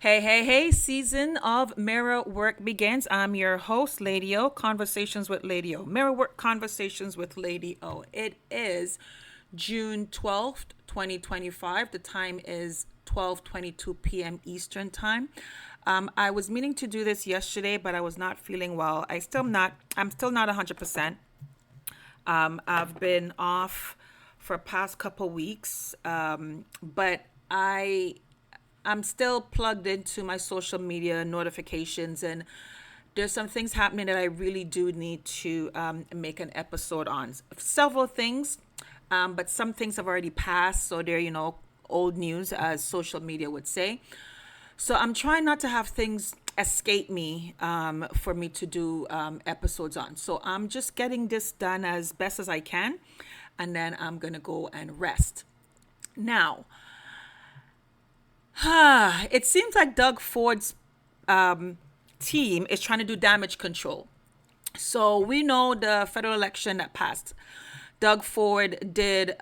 Hey, hey, hey, season of Mirror Work begins. I'm your host, Lady O, Conversations with Lady O. Mirror Work Conversations with Lady O. It is June 12th, 2025. The time is 12:22 p.m. Eastern Time. I was meaning to do this yesterday, but I was not feeling well. I'm still not 100%. I've been off for past couple weeks, but I'm still plugged into my social media notifications, and there's some things happening that I really do need to make an episode on. Several things, but some things have already passed, so they're old news, as social media would say. So I'm trying not to have things escape me for me to do episodes on. So I'm just getting this done as best as I can, and then I'm gonna go and rest. Now, it seems like Doug Ford's team is trying to do damage control. So we know the federal election that passed. Doug Ford did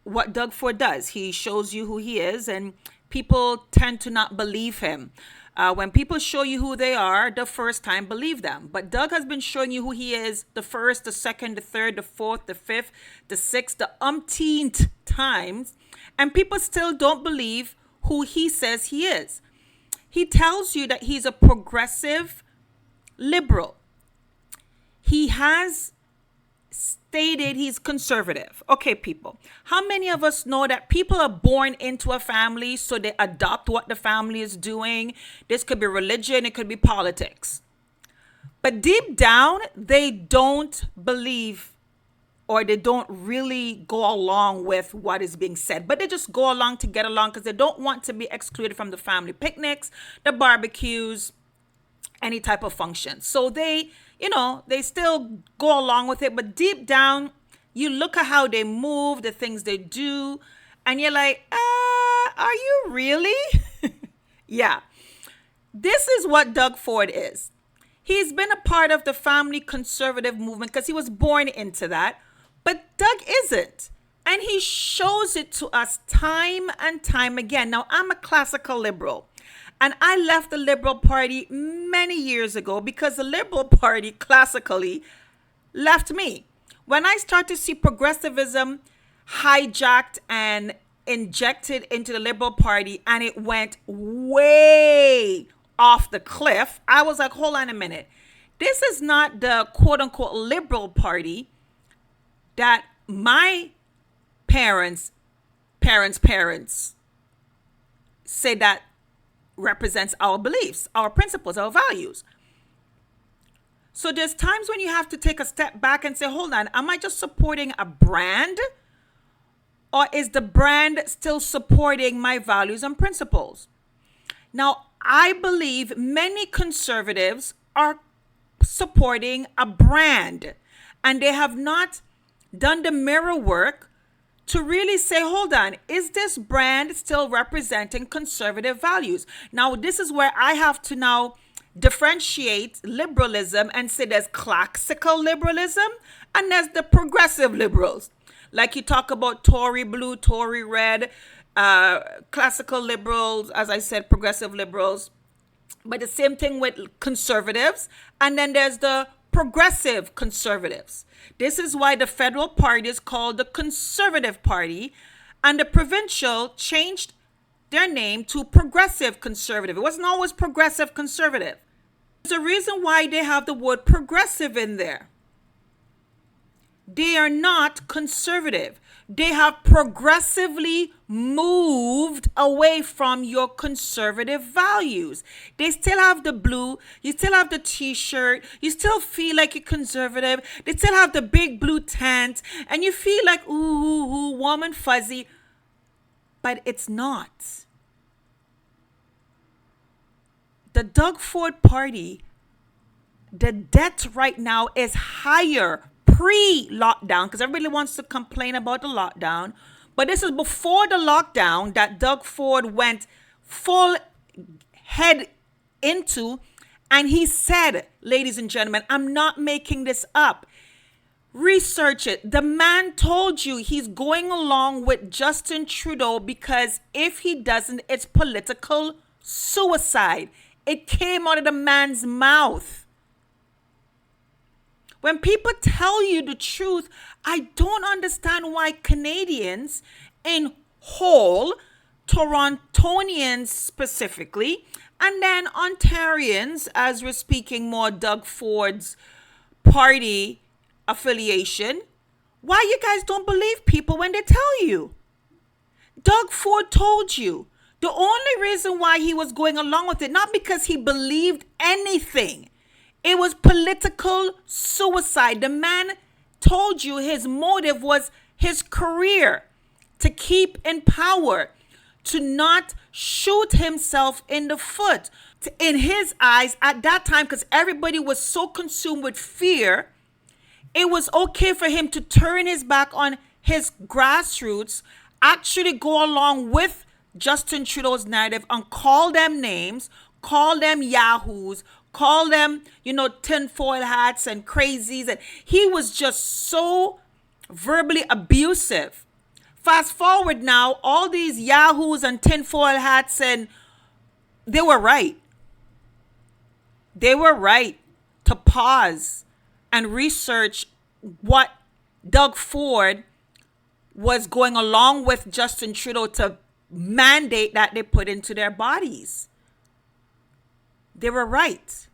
what Doug Ford does. He shows you who he is, and people tend to not believe him. When people show you who they are the first time, believe them. But Doug has been showing you who he is the first, the second, the third, the fourth, the fifth, the sixth, the umpteenth times, and people still don't believe who he says he is. He tells you that he's a progressive liberal. He has stated he's conservative. Okay, people, how many of us know that people are born into a family, so they adopt what the family is doing? This could be religion, it could be politics. But deep down, they don't believe, or they don't really go along with what is being said, but they just go along to get along because they don't want to be excluded from the family picnics, the barbecues, any type of function. So they still go along with it, but deep down, you look at how they move, the things they do, and you're like, are you really? Yeah. This is what Doug Ford is. He's been a part of the family conservative movement because he was born into that. But Doug isn't. And he shows it to us time and time again. Now, I'm a classical liberal. And I left the Liberal Party many years ago because the Liberal Party classically left me. When I started to see progressivism hijacked and injected into the Liberal Party, and it went way off the cliff, I was like, hold on a minute. This is not the quote unquote Liberal Party that my parents say that represents our beliefs, our principles, our values. So there's times when you have to take a step back and say, hold on, am I just supporting a brand? Or is the brand still supporting my values and principles? Now, I believe many conservatives are supporting a brand, and they have not done the mirror work to really say, hold on, is this brand still representing conservative values? Now, this is where I have to now differentiate liberalism and say there's classical liberalism and there's the progressive liberals. Like you talk about Tory blue, Tory red, classical liberals, as I said, progressive liberals. But the same thing with conservatives. And then there's the progressive conservatives. This is why the federal party is called the Conservative Party, and the provincial changed their name to Progressive Conservative. It wasn't always Progressive Conservative. There's a reason why they have the word progressive in there. They are not conservative. They have progressively moved away from your conservative values. They still have the blue. You still have the t-shirt. You still feel like you're conservative. They still have the big blue tent. And you feel like, ooh, warm and fuzzy. But it's not. The Doug Ford Party, the debt right now is higher pre-lockdown, because everybody wants to complain about the lockdown. But this is before the lockdown that Doug Ford went full head into. And he said, ladies and gentlemen, I'm not making this up. Research it. The man told you he's going along with Justin Trudeau because if he doesn't, it's political suicide. It came out of the man's mouth. When people tell you the truth, I don't understand why Canadians in whole, Torontonians specifically, and then Ontarians, as we're speaking more Doug Ford's party affiliation, why you guys don't believe people when they tell you. Doug Ford told you. The only reason why he was going along with it, not because he believed anything, it was political suicide. The man told you his motive was his career, to keep in power, to not shoot himself in the foot. In his eyes, at that time, because everybody was so consumed with fear, it was okay for him to turn his back on his grassroots, actually go along with Justin Trudeau's narrative and call them names, call them yahoos, call them, tinfoil hats and crazies. And he was just so verbally abusive. Fast forward now, all these yahoos and tinfoil hats, and they were right. They were right to pause and research what Doug Ford was going along with Justin Trudeau to mandate that they put into their bodies. They were right.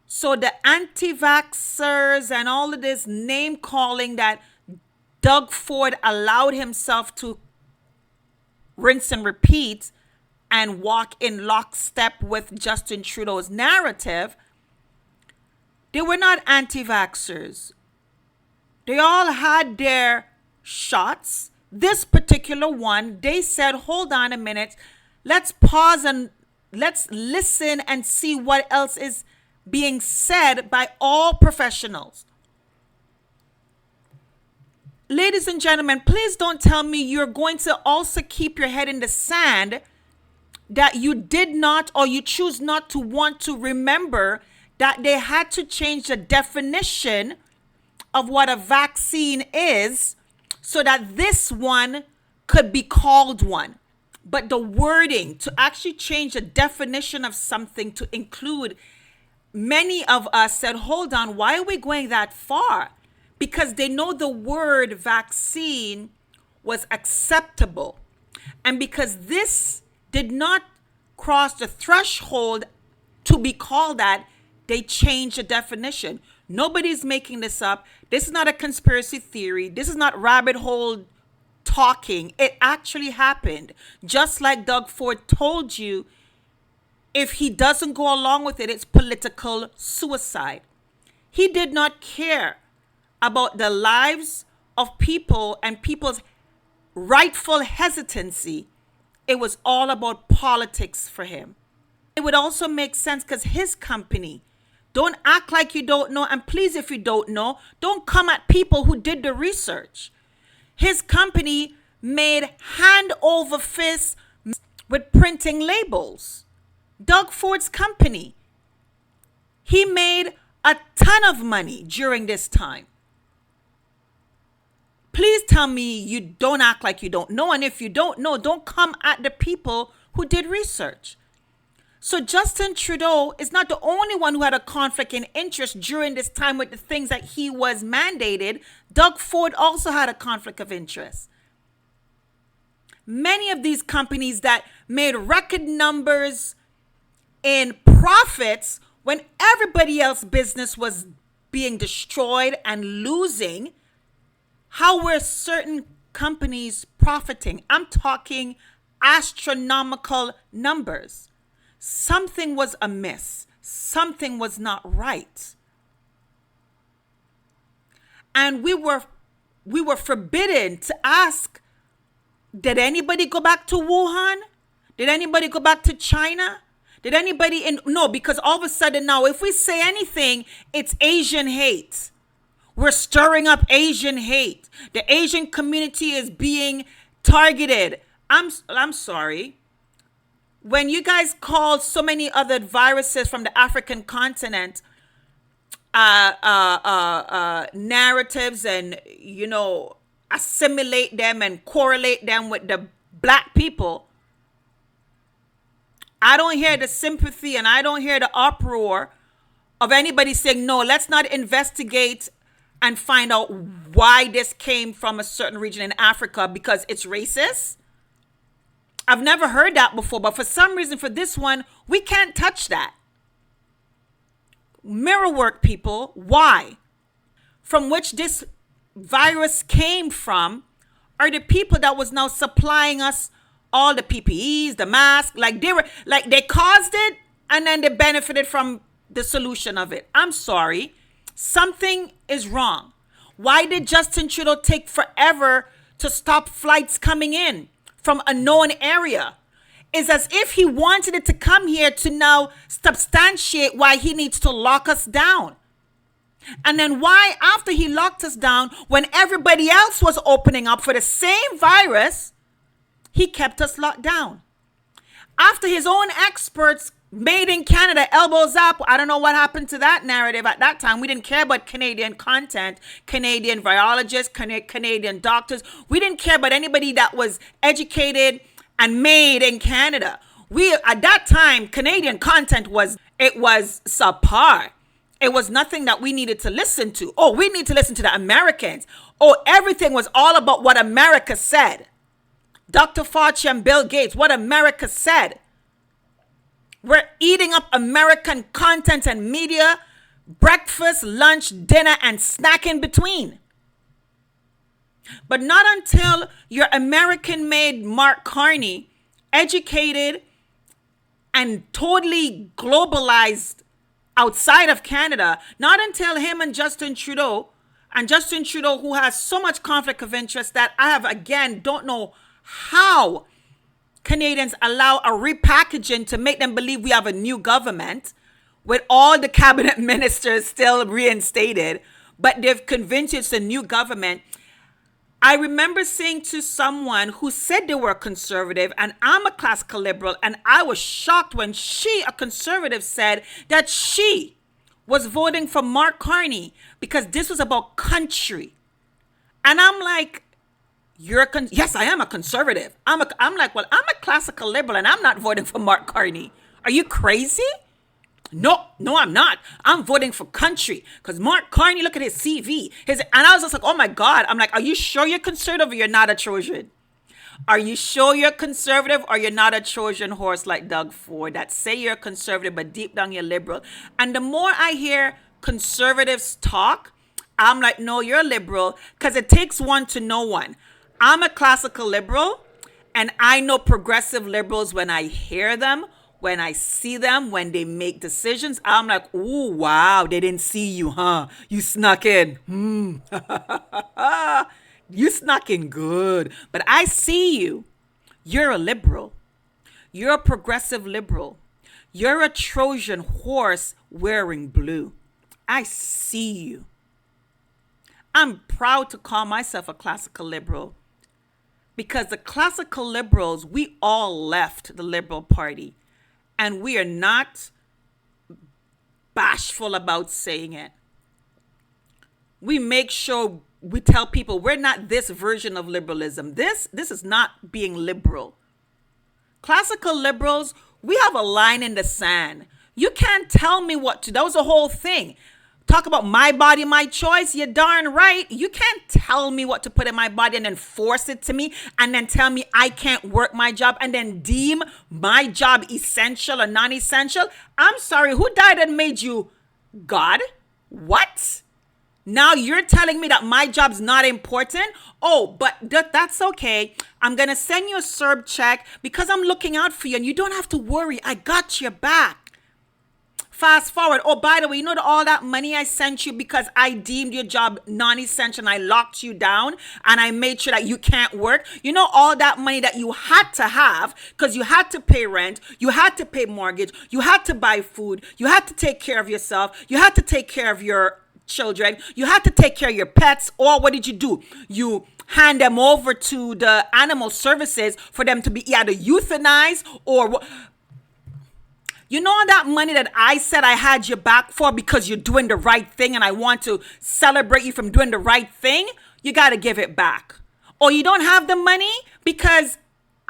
So the anti-vaxxers and all of this name calling that Doug Ford allowed himself to rinse and repeat and walk in lockstep with Justin Trudeau's narrative, they were not anti-vaxxers. They all had their shots. This particular one, they said, hold on a minute, let's pause and let's listen and see what else is being said by all professionals. Ladies and gentlemen, please don't tell me you're going to also keep your head in the sand that you did not, or you choose not to want to remember that they had to change the definition of what a vaccine is so that this one could be called one. But the wording, to actually change the definition of something to include, many of us said, hold on, why are we going that far? Because they know the word vaccine was acceptable. And because this did not cross the threshold to be called that, they changed the definition. Nobody's making this up. This is not a conspiracy theory. This is not rabbit hole talking. It actually happened. Just like Doug Ford told you, if he doesn't go along with it, it's political suicide. He did not care about the lives of people and people's rightful hesitancy. It was all about politics for him. It would also make sense because his company, don't act like you don't know. And please, if you don't know, don't come at people who did the research. His company made hand over fist with printing labels. Doug Ford's company. He made a ton of money during this time. Please tell me you don't act like you don't know. And if you don't know, don't come at the people who did research. So Justin Trudeau is not the only one who had a conflict in interest during this time with the things that he was mandated. Doug Ford also had a conflict of interest. Many of these companies that made record numbers in profits when everybody else's business was being destroyed and losing, how were certain companies profiting? I'm talking astronomical numbers. Something was amiss. Something was not right. And we were forbidden to ask, did anybody go back to Wuhan? Did anybody go back to China? Did anybody no, because all of a sudden now, if we say anything, it's Asian hate. We're stirring up Asian hate. The Asian community is being targeted. I'm sorry. When you guys call so many other viruses from the African continent narratives and, assimilate them and correlate them with the black people, I don't hear the sympathy and I don't hear the uproar of anybody saying, no, let's not investigate and find out why this came from a certain region in Africa because it's racist. I've never heard that before, but for some reason, for this one, we can't touch that. Mirror work, people. Why? From which this virus came from are the people that was now supplying us all the PPEs, the masks, like they caused it and then they benefited from the solution of it. I'm sorry. Something is wrong. Why did Justin Trudeau take forever to stop flights coming in from a known area? It's as if he wanted it to come here to now substantiate why he needs to lock us down. And then why, after he locked us down, when everybody else was opening up for the same virus, he kept us locked down. After his own experts made in Canada, elbows up. I don't know what happened to that narrative at that time. We didn't care about Canadian content, Canadian virologists, Canadian doctors. We didn't care about anybody that was educated and made in Canada. At that time, Canadian content was subpar. It was nothing that we needed to listen to. Oh, we need to listen to the Americans. Oh, everything was all about what America said. Dr. Fauci and Bill Gates, what America said. We're eating up American content and media, breakfast, lunch, dinner, and snack in between. But not until your American-made Mark Carney, educated and totally globalized outside of Canada, not until him and Justin Trudeau who has so much conflict of interest that I have, again, don't know how Canadians allow a repackaging to make them believe we have a new government with all the cabinet ministers still reinstated, but they've convinced it's a new government. I remember saying to someone who said they were conservative, and I'm a classical liberal, and I was shocked when she, a conservative, said that she was voting for Mark Carney because this was about country. And I'm like, yes, I am a conservative. I'm like, well, I'm a classical liberal and I'm not voting for Mark Carney. Are you crazy? No, I'm not. I'm voting for country because Mark Carney, look at his CV. And I was just like, oh my God. I'm like, are you sure you're conservative or you're not a Trojan? Are you sure you're conservative or you're not a Trojan horse like Doug Ford that say you're conservative but deep down you're liberal? And the more I hear conservatives talk, I'm like, no, you're liberal because it takes one to know one. I'm a classical liberal, and I know progressive liberals when I hear them, when I see them, when they make decisions. I'm like, ooh, wow, they didn't see you, huh? You snuck in. You snuck in good. But I see you. You're a liberal. You're a progressive liberal. You're a Trojan horse wearing blue. I see you. I'm proud to call myself a classical liberal. Because the classical liberals, we all left the Liberal Party. And we are not bashful about saying it. We make sure we tell people we're not this version of liberalism. This is not being liberal. Classical liberals, we have a line in the sand. You can't tell me what to do. That was the whole thing. Talk about my body, my choice. You're darn right. You can't tell me what to put in my body and then force it to me and then tell me I can't work my job and then deem my job essential or non-essential. I'm sorry. Who died and made you? God? What? Now you're telling me that my job's not important? Oh, but that's okay. I'm going to send you a CERB check because I'm looking out for you and you don't have to worry. I got your back. Fast forward. Oh, by the way, you know all that money I sent you because I deemed your job non-essential and I locked you down and I made sure that you can't work. You know all that money that you had to have because you had to pay rent, you had to pay mortgage, you had to buy food, you had to take care of yourself, you had to take care of your children, you had to take care of your pets. Or what did you do? You hand them over to the animal services for them to be either euthanized or... You know that money that I said I had your back for because you're doing the right thing and I want to celebrate you from doing the right thing? You got to give it back. Or you don't have the money because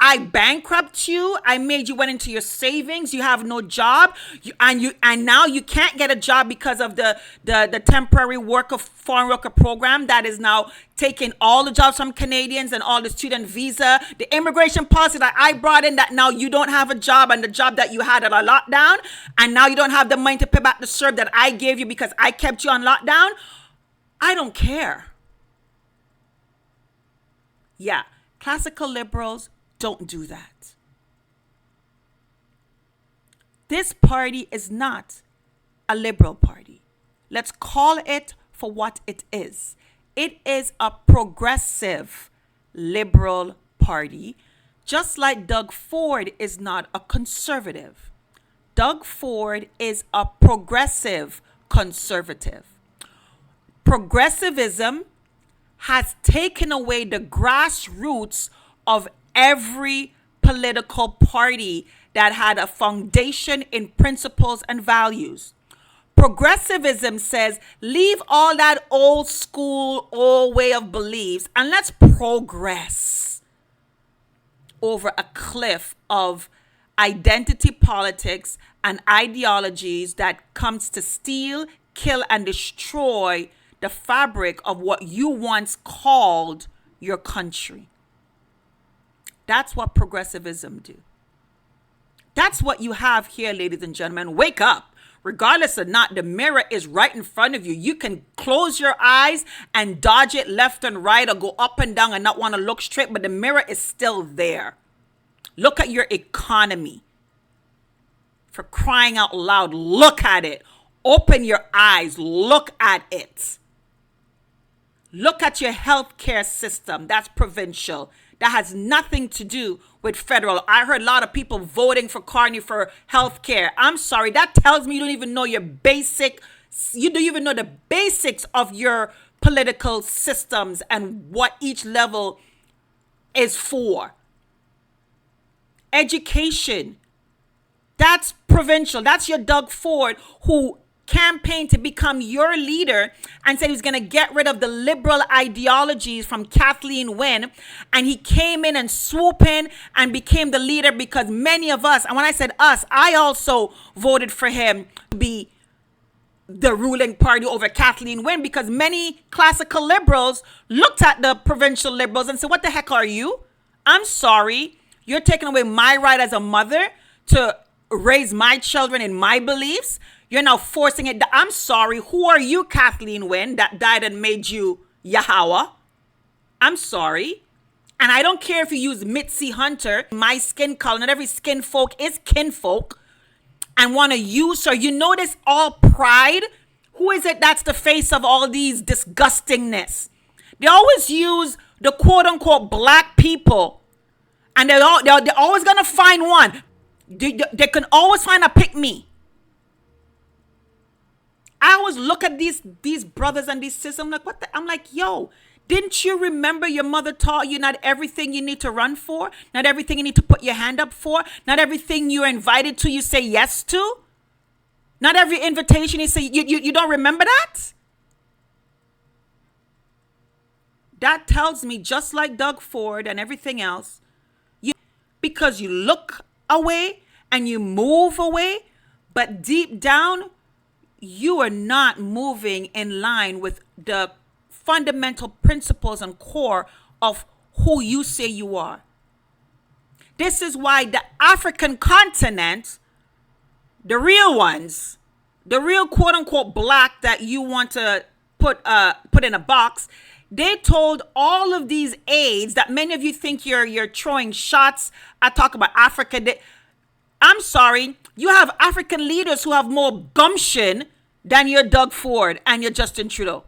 I bankrupt you. I made you went into your savings. You have no job, and now you can't get a job because of the temporary foreign worker program that is now taking all the jobs from Canadians and all the student visa, the immigration policy that I brought in, that now you don't have a job, and the job that you had at a lockdown, and now you don't have the money to pay back the CERB that I gave you because I kept you on lockdown. I don't care. Yeah, classical liberals don't do that. This party is not a liberal party. Let's call it for what it is. It is a progressive liberal party, just like Doug Ford is not a conservative. Doug Ford is a progressive conservative. Progressivism has taken away the grassroots of every political party that had a foundation in principles and values. Progressivism says, leave all that old school, old way of beliefs, and let's progress over a cliff of identity politics and ideologies that comes to steal, kill, and destroy the fabric of what you once called your country. That's what progressivism do. That's what you have here, ladies and gentlemen. Wake up. Regardless or not, the mirror is right in front of you. You can close your eyes and dodge it left and right, or go up and down and not want to look straight, but the mirror is still there. Look at your economy. For crying out loud, look at it. Open your eyes. Look at it. Look at your healthcare system. That's provincial. That has nothing to do with federal. I heard a lot of people voting for Carney for healthcare. I'm sorry. That tells me you don't even know you don't even know the basics of your political systems and what each level is for. Education. That's provincial. That's your Doug Ford, who campaigned to become your leader and said he was going to get rid of the liberal ideologies from Kathleen Wynne. And he came in and swooped in and became the leader because many of us, and when I said us, I also voted for him to be the ruling party over Kathleen Wynne, because many classical liberals looked at the provincial liberals and said, what the heck are you? I'm sorry. You're taking away my right as a mother to raise my children in my beliefs. You're now forcing it. I'm sorry. Who are you, Kathleen Wynne, that died and made you Yahweh? I'm sorry. And I don't care if you use Mitzi Hunter, my skin color, not every skin folk is kinfolk, and want to use her. You notice all pride? Who is it that's the face of all these disgustingness? They always use the quote unquote black people, and they're always going to find one. They can always find a pick me. I always look at these brothers and these sisters. I'm like, yo, didn't you remember your mother taught you not everything you need to run for? Not everything you need to put your hand up for? Not everything you're invited to, you say yes to? Not every invitation you say, you don't remember that? That tells me, just like Doug Ford and everything else, because you look away and you move away, but deep down, you are not moving in line with the fundamental principles and core of who you say you are. This is why the African continent, the real ones, the real quote unquote black that you want to put in a box, they told all of these aides that many of you think you're throwing shots. I talk about Africa. I'm sorry. You have African leaders who have more gumption than your Doug Ford and your Justin Trudeau.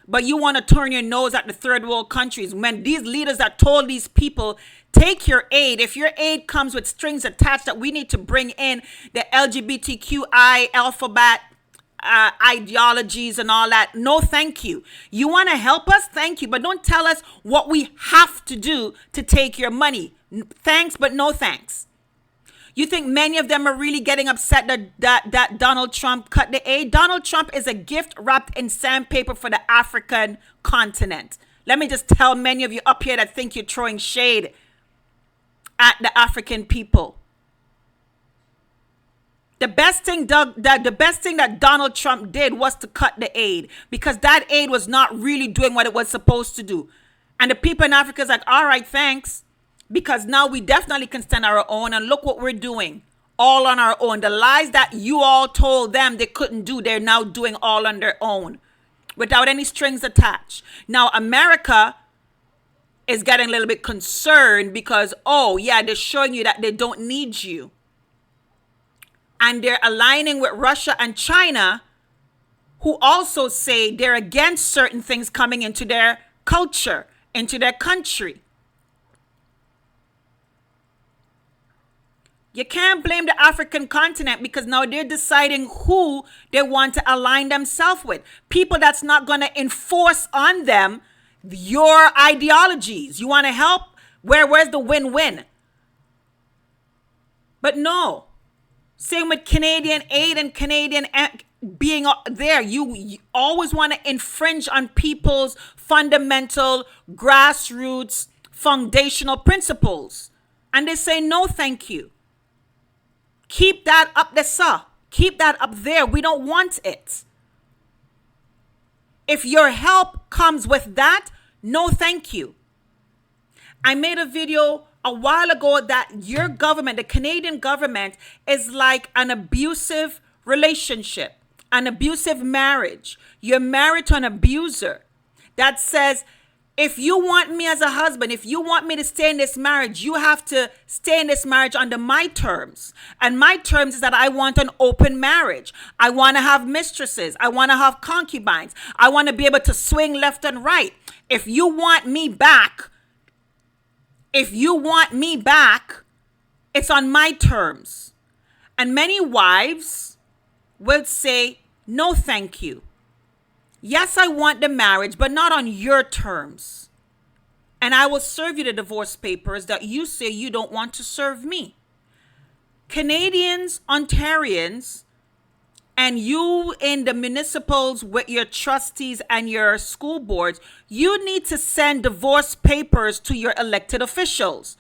But you want to turn your nose at the third world countries when these leaders that told these people, take your aid. If your aid comes with strings attached that we need to bring in the LGBTQI alphabet ideologies and all that, no thank you. You want to help us? Thank you. But don't tell us what we have to do to take your money. Thanks, but no thanks. You think many of them are really getting upset that Donald Trump cut the aid? Donald Trump is a gift wrapped in sandpaper for the African continent. Let me just tell many of you up here that think you're throwing shade. at the African people. The best thing that Donald Trump did was to cut the aid, because that aid was not really doing what it was supposed to do. And the people in Africa is like, all right, thanks, because now we definitely can stand our own, and look what we're doing all on our own. The lies that you all told them they couldn't do, they're now doing all on their own without any strings attached. Now America is getting a little bit concerned because, oh yeah, they're showing you that they don't need you. And they're aligning with Russia and China, who also say they're against certain things coming into their culture, into their country. You can't blame the African continent, because now they're deciding who they want to align themselves with. People that's not going to enforce on them your ideologies. You want to help? Where's the win-win? But no. Same with Canadian aid and Canadian being there. You always want to infringe on people's fundamental, grassroots, foundational principles. And they say, no, thank you. Keep that up there, sir. Keep that up there. We don't want it. If your help comes with that, no, thank you. I made a video a while ago that your government, the Canadian government, is like an abusive relationship, an abusive marriage. You're married to an abuser that says, if you want me as a husband, if you want me to stay in this marriage, you have to stay in this marriage under my terms. And my terms is that I want an open marriage. I want to have mistresses. I want to have concubines. I want to be able to swing left and right. If you want me back, it's on my terms. And many wives will say, no, thank you. Yes, I want the marriage, but not on your terms. And I will serve you the divorce papers that you say you don't want to serve me. Canadians, Ontarians, and you in the municipals with your trustees and your school boards, you need to send divorce papers to your elected officials,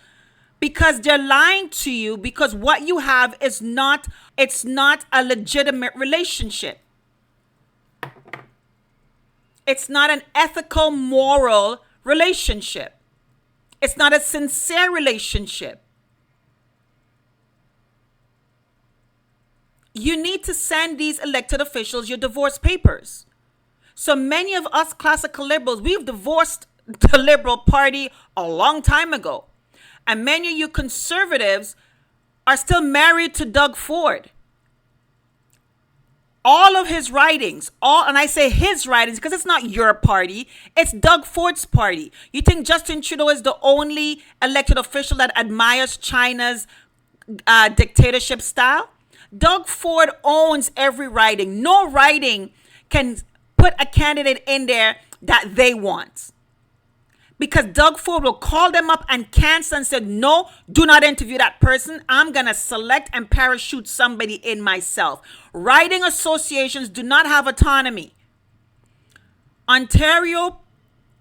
because they're lying to you, because what you have is not a legitimate relationship. It's not an ethical, moral relationship. It's not a sincere relationship. You need to send these elected officials your divorce papers. So many of us classical liberals, we've divorced the Liberal Party a long time ago. And many of you conservatives are still married to Doug Ford. All of his writings, and I say his writings because it's not your party, it's Doug Ford's party. You think Justin Trudeau is the only elected official that admires China's dictatorship style? Doug Ford owns every writing. No writing can put a candidate in there that they want. Because Doug Ford will call them up and cancel and say, no, do not interview that person. I'm going to select and parachute somebody in myself. Writing associations do not have autonomy. Ontario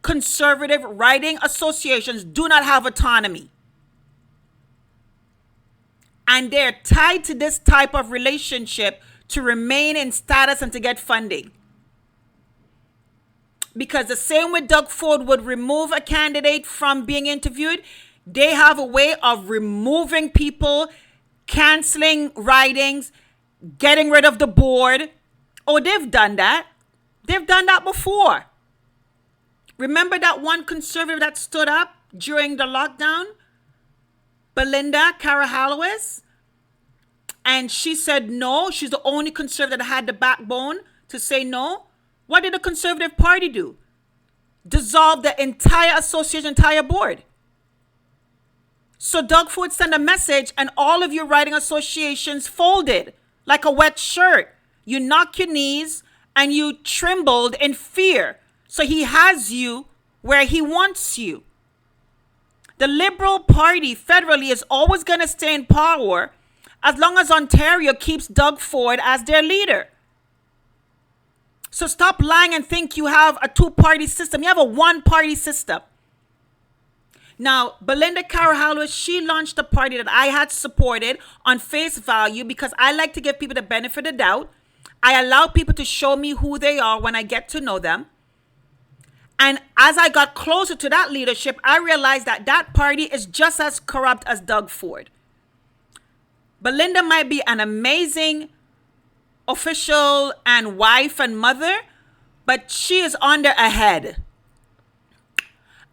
conservative writing associations do not have autonomy. And they're tied to this type of relationship to remain in status and to get funding. Because the same way Doug Ford would remove a candidate from being interviewed, they have a way of removing people, canceling writings, getting rid of the board. Oh, they've done that. They've done that before. Remember that one conservative that stood up during the lockdown? Belinda Carahallowis? And she said no. She's the only conservative that had the backbone to say no. What did the Conservative Party do? Dissolve the entire association, entire board. So Doug Ford sent a message and all of your writing associations folded like a wet shirt. You knock your knees and you trembled in fear. So he has you where he wants you. The Liberal Party federally is always going to stay in power as long as Ontario keeps Doug Ford as their leader. So stop lying and think you have a two-party system. You have a one-party system. Now, Belinda Carroll, she launched a party that I had supported on face value because I like to give people the benefit of the doubt. I allow people to show me who they are when I get to know them. And as I got closer to that leadership, I realized that that party is just as corrupt as Doug Ford. Belinda might be an amazing official and wife and mother, but she is under a head.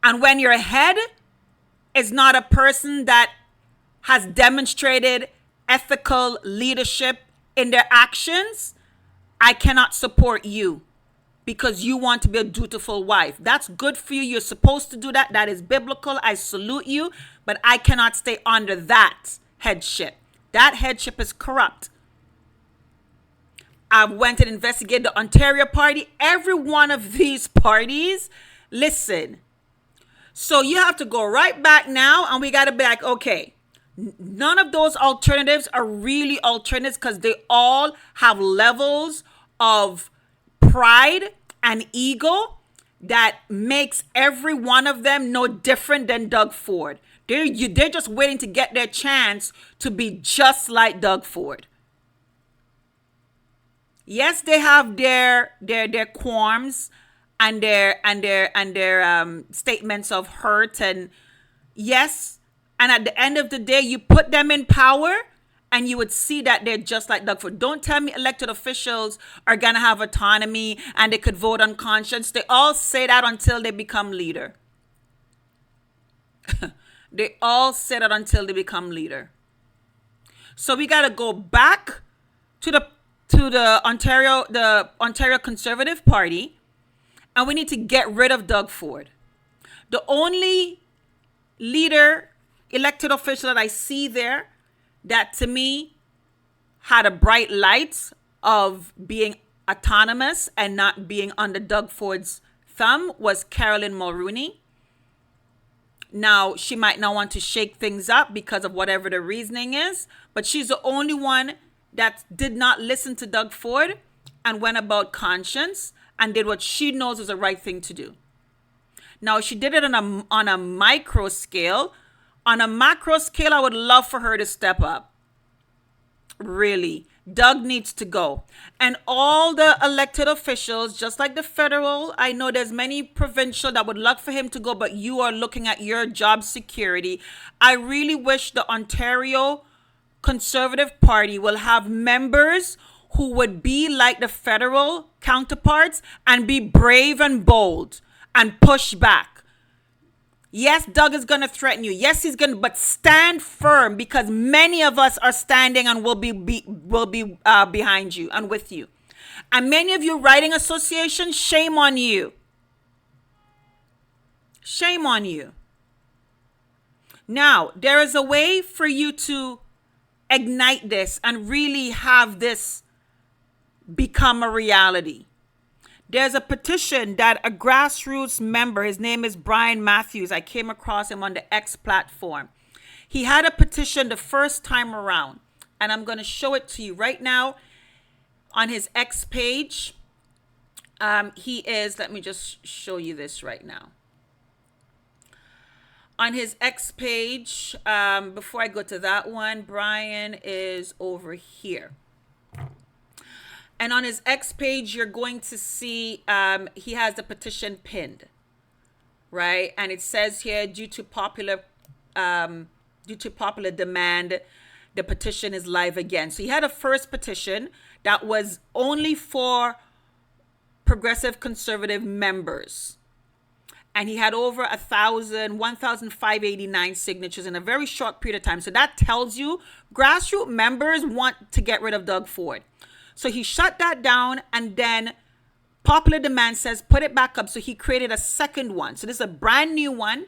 And when your head is not a person that has demonstrated ethical leadership in their actions, I cannot support you because you want to be a dutiful wife. That's good for you. You're supposed to do that. That is biblical. I salute you, but I cannot stay under that headship. That headship is corrupt. I went and investigated the Ontario party. Every one of these parties, listen. So you have to go right back now and we got to be like, okay, none of those alternatives are really alternatives because they all have levels of pride and ego that makes every one of them no different than Doug Ford. They're just waiting to get their chance to be just like Doug Ford. Yes, they have their qualms and their statements of hurt, and yes, and at the end of the day, you put them in power, and you would see that they're just like Doug Ford. Don't tell me elected officials are gonna have autonomy and they could vote on conscience. They all say that until they become leader. They all say that until they become leader. So we got to go back to the Ontario Conservative Party, and we need to get rid of Doug Ford. The only leader, elected official that I see there that to me had a bright light of being autonomous and not being under Doug Ford's thumb was Carolyn Mulroney. Now, she might not want to shake things up because of whatever the reasoning is, but she's the only one that did not listen to Doug Ford and went about conscience and did what she knows was the right thing to do. Now, she did it on a micro scale. On a macro scale, I would love for her to step up. Really. Doug needs to go. And all the elected officials, just like the federal, I know there's many provincial that would love for him to go, but you are looking at your job security. I really wish the Ontario Conservative Party will have members who would be like the federal counterparts and be brave and bold and push back. Yes, Doug is going to threaten you. Yes, he's going to, but stand firm because many of us are standing and will be behind you and with you. And many of you riding associations, shame on you. Shame on you. Now, there is a way for you to ignite this and really have this become a reality. There's a petition that a grassroots member, his name is Brian Matthews. I came across him on the X platform. He had a petition the first time around, and I'm going to show it to you right now on his X page. Let me just show you this right now. On his X page, before I go to that one, Brian is over here. And on his X page, you're going to see he has the petition pinned, right? And it says here, due to popular demand, the petition is live again. So he had a first petition that was only for progressive conservative members. And he had over 1,589 signatures in a very short period of time. So that tells you grassroots members want to get rid of Doug Ford. So he shut that down, and then popular demand says put it back up. So he created a second one. So this is a brand new one.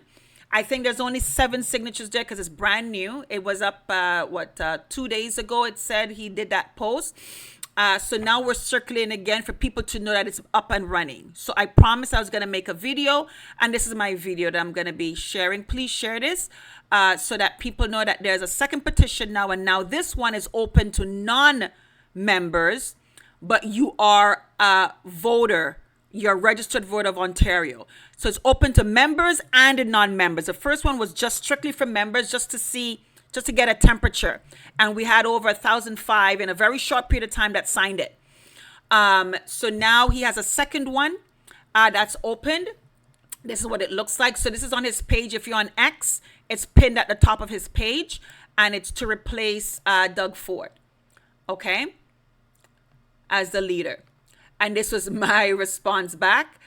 I think there's only 7 signatures there because it's brand new. It was up 2 days ago. It said he did that post. So now we're circulating again for people to know that it's up and running. So I promised I was going to make a video, and this is my video that I'm going to be sharing. Please share this so that people know that there's a second petition now, and now this one is open to non-members, but you are a voter your registered voter of Ontario. So it's open to members and non-members. The first one was just strictly for members, just to get a temperature. And we had over 1,005 in a very short period of time that signed it. So now he has a second one that's opened. This is what it looks like. So this is on his page. If you're on X, it's pinned at the top of his page, and it's to replace Doug Ford, okay, as the leader. And this was my response back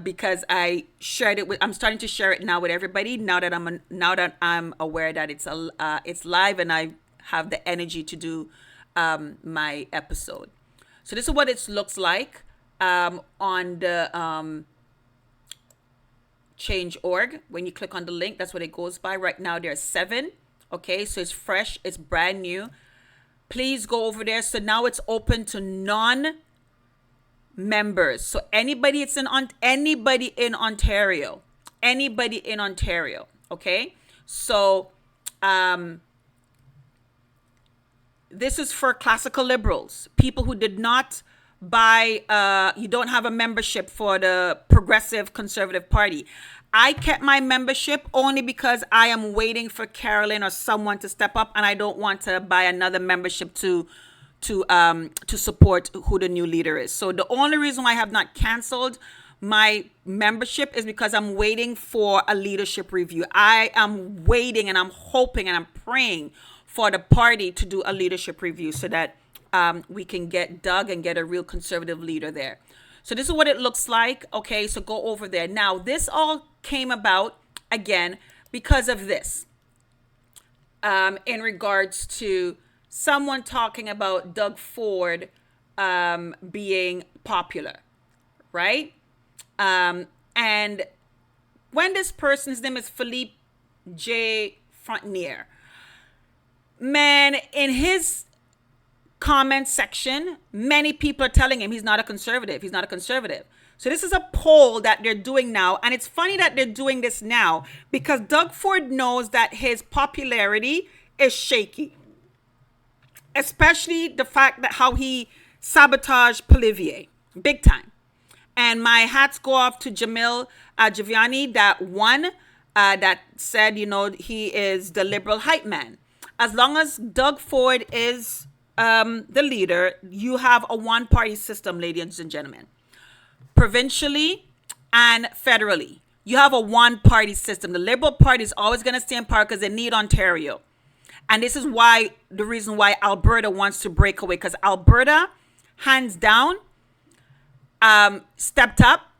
because I shared it with. I'm starting to share it now with everybody. Now that I'm aware that it's live and I have the energy to do my episode. So this is what it looks like on the Change.org. When you click on the link, that's what it goes by. Right now there's 7. Okay, so it's fresh, it's brand new. Please go over there. So now it's open to non-members. So anybody in Ontario. Okay, so this is for classical liberals, people who did not buy, you don't have a membership for the Progressive Conservative Party. I kept my membership only because I am waiting for Carolyn or someone to step up, and I don't want to buy another membership to support who the new leader is. So the only reason why I have not canceled my membership is because I'm waiting for a leadership review. I am waiting and I'm hoping and I'm praying for the party to do a leadership review so that we can get Doug and get a real conservative leader there. So this is what it looks like. Okay, so go over there. Now, this all came about, again, because of this. In regards to someone talking about Doug Ford being popular, right? And when this person's name is Philippe J. Frontier, man, in his comment section, many people are telling him he's not a conservative. So this is a poll that they're doing now. And it's funny that they're doing this now because Doug Ford knows that his popularity is shaky. Especially the fact that how he sabotaged Polivier big time. And my hats go off to Jamil Javiani that won, that said, he is the liberal hype man. As long as Doug Ford is the leader, you have a one-party system, ladies and gentlemen. Provincially and federally, you have a one-party system. The Liberal Party is always going to stay in power because they need Ontario. And this is the reason why Alberta wants to break away, because Alberta, hands down, stepped up.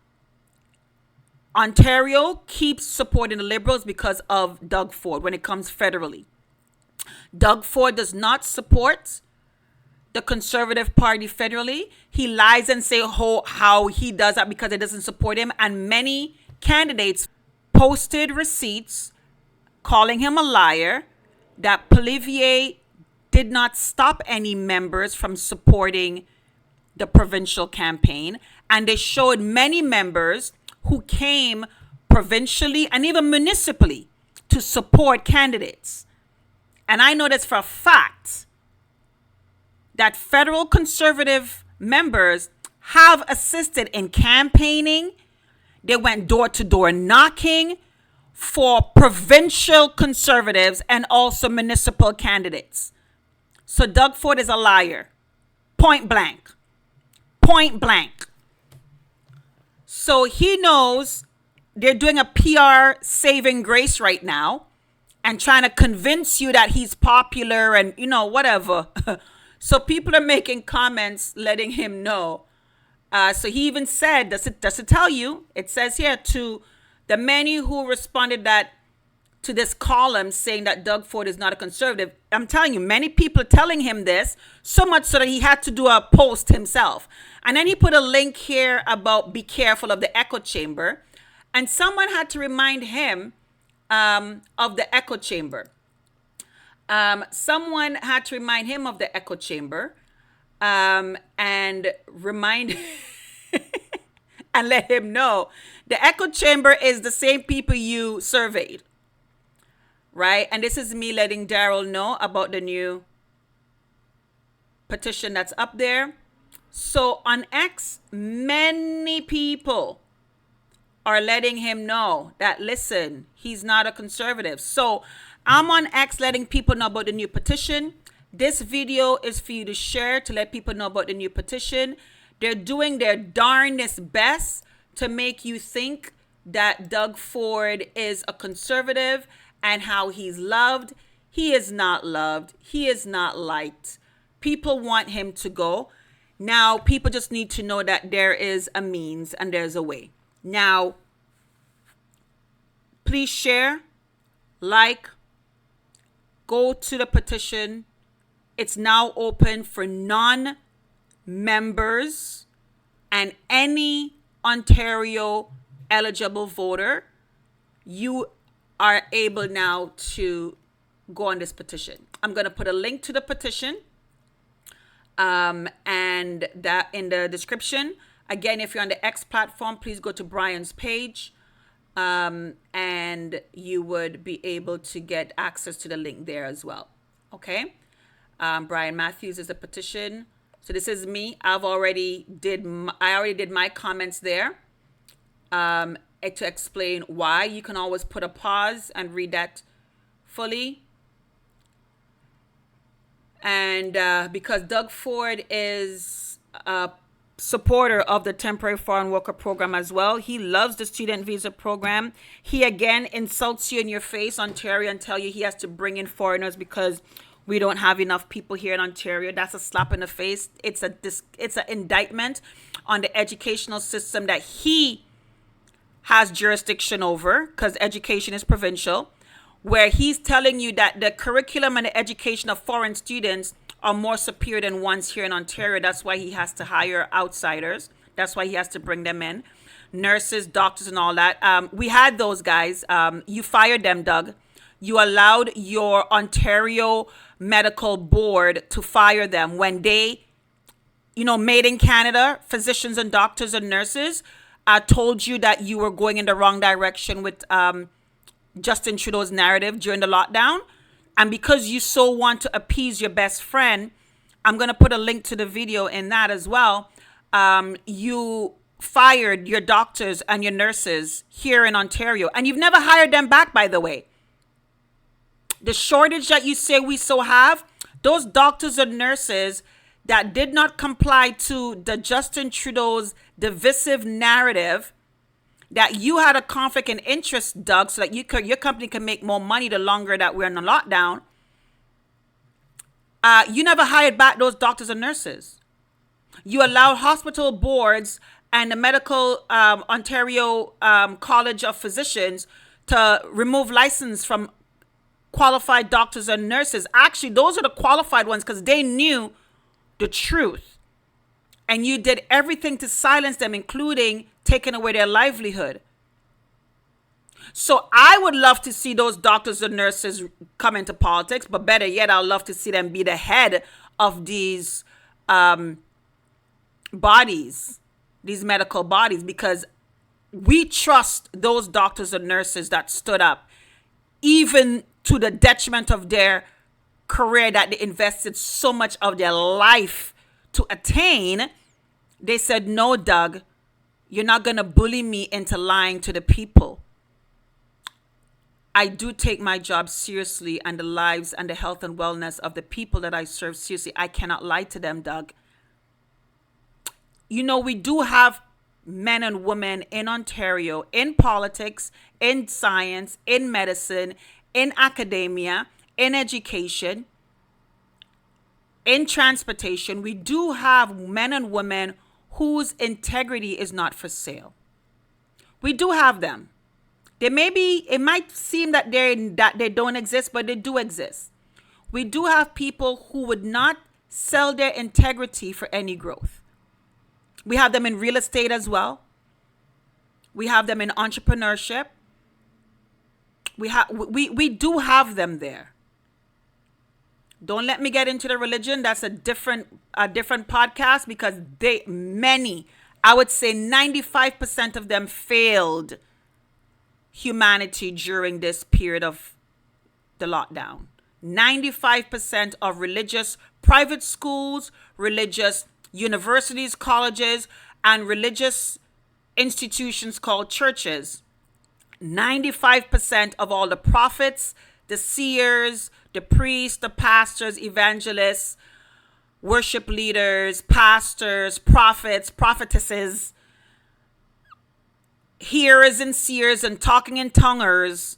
Ontario keeps supporting the Liberals because of Doug Ford when it comes federally. Doug Ford does not support the Conservative Party federally. He lies and say how he does that because it doesn't support him. And many candidates posted receipts calling him a liar, that Polivier did not stop any members from supporting the provincial campaign. And they showed many members who came provincially and even municipally to support candidates. And I know this for a fact that federal conservative members have assisted in campaigning. They went door to door knocking for provincial conservatives and also municipal candidates. So Doug Ford is a liar. Point blank. So he knows they're doing a PR saving grace right now and trying to convince you that he's popular and, whatever. So people are making comments letting him know. So he even said, does it tell you, it says here, to the many who responded to this column saying that Doug Ford is not a conservative. I'm telling you, many people are telling him this, so much so that he had to do a post himself. And then he put a link here about be careful of the echo chamber. And someone had to remind him of the echo chamber. Someone had to remind him of the echo chamber and remind and let him know the echo chamber is the same people you surveyed, right? And this is me letting Daryl know about the new petition that's up there. So on X, many people are letting him know that, listen, he's not a conservative. So I'm on X letting people know about the new petition. This video is for you to share to let people know about the new petition. They're doing their darnest best to make you think that Doug Ford is a conservative and how he's loved. He is not loved. He is not liked. People want him to go. Now, people just need to know that there is a means and there's a way. Now, please share, like, go to the petition. It's now open for non-members and any Ontario eligible voter. You are able now to go on this petition. I'm going to put a link to the petition and that in the description. Again, if you're on the X platform, please go to Brian's page and you would be able to get access to the link there as well. Okay. Brian Matthews is a petition. So this is me. I already did my comments there to explain why. You can always put a pause and read that fully. And because Doug Ford is a supporter of the temporary foreign worker program as well, he loves the student visa program. He again insults you in your face, Ontario, and tell you he has to bring in foreigners because we don't have enough people here in Ontario. That's a slap in the face. It's an indictment on the educational system that he has jurisdiction over, because education is provincial, where he's telling you that the curriculum and the education of foreign students are more superior than ones here in Ontario. That's why he has to hire outsiders. That's why he has to bring them in. Nurses, doctors, and all that. We had those guys. You fired them, Doug. You allowed your Ontario Medical Board to fire them when they, made in Canada, physicians and doctors and nurses told you that you were going in the wrong direction with Justin Trudeau's narrative during the lockdown. And because you so want to appease your best friend, I'm going to put a link to the video in that as well. You fired your doctors and your nurses here in Ontario, and you've never hired them back, by the way. The shortage that you say we so have, those doctors and nurses that did not comply to the Justin Trudeau's divisive narrative, that you had a conflict in interest, Doug, so that your company can make more money the longer that we're in a lockdown. You never hired back those doctors and nurses. You allowed hospital boards and the Medical Ontario College of Physicians to remove license from qualified doctors and nurses. Actually, those are the qualified ones because they knew the truth. And you did everything to silence them, including taking away their livelihood. So I would love to see those doctors and nurses come into politics, but better yet, I'd love to see them be the head of these bodies, these medical bodies, because we trust those doctors and nurses that stood up, even to the detriment of their career that they invested so much of their life to attain. They said, no, Doug, you're not going to bully me into lying to the people. I do take my job seriously and the lives and the health and wellness of the people that I serve seriously. I cannot lie to them, Doug. We do have men and women in Ontario, in politics, in science, in medicine, in academia, in education, in transportation. We do have men and women whose integrity is not for sale. We do have them. It might seem that they don't exist, but they do exist. We do have people who would not sell their integrity for any growth. We have them in real estate as well. We have them in entrepreneurship. We do have them there. Don't let me get into the religion. That's a different podcast, because I would say 95% of them failed humanity during this period of the lockdown. 95% of religious private schools, religious universities, colleges, and religious institutions called churches. 95% of all the prophets, the seers, the priests, the pastors, evangelists, worship leaders, pastors, prophets, prophetesses, hearers and seers and talking in tonguers,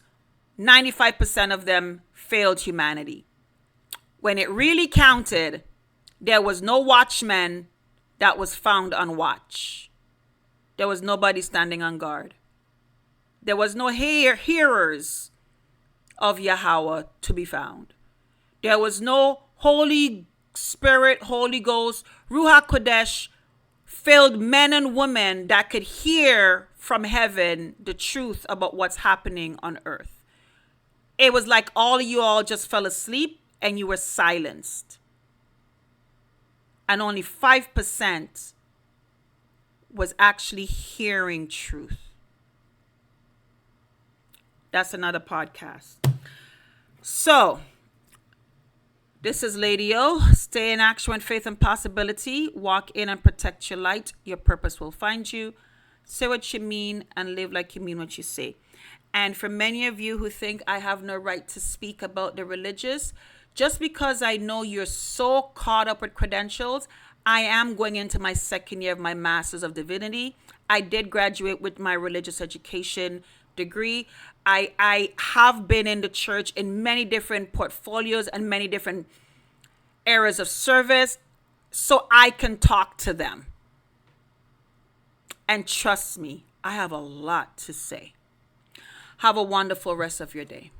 95% of them failed humanity. When it really counted, there was no watchman that was found on watch. There was nobody standing on guard. There was no hearers of Yahweh to be found. There was no Holy Spirit, Holy Ghost, Ruach Kodesh, filled men and women that could hear from heaven the truth about what's happening on earth. It was like all of you all just fell asleep and you were silenced. And only 5% was actually hearing truth. That's another podcast. So, this is Lady O. Stay in action with faith and possibility. Walk in and protect your light. Your purpose will find you. Say what you mean and live like you mean what you say. And for many of you who think I have no right to speak about the religious, just because I know you're so caught up with credentials, I am going into my second year of my Master's of Divinity. I did graduate with my religious education degree. I have been in the church in many different portfolios and many different areas of service, so I can talk to them. And trust me, I have a lot to say. Have a wonderful rest of your day.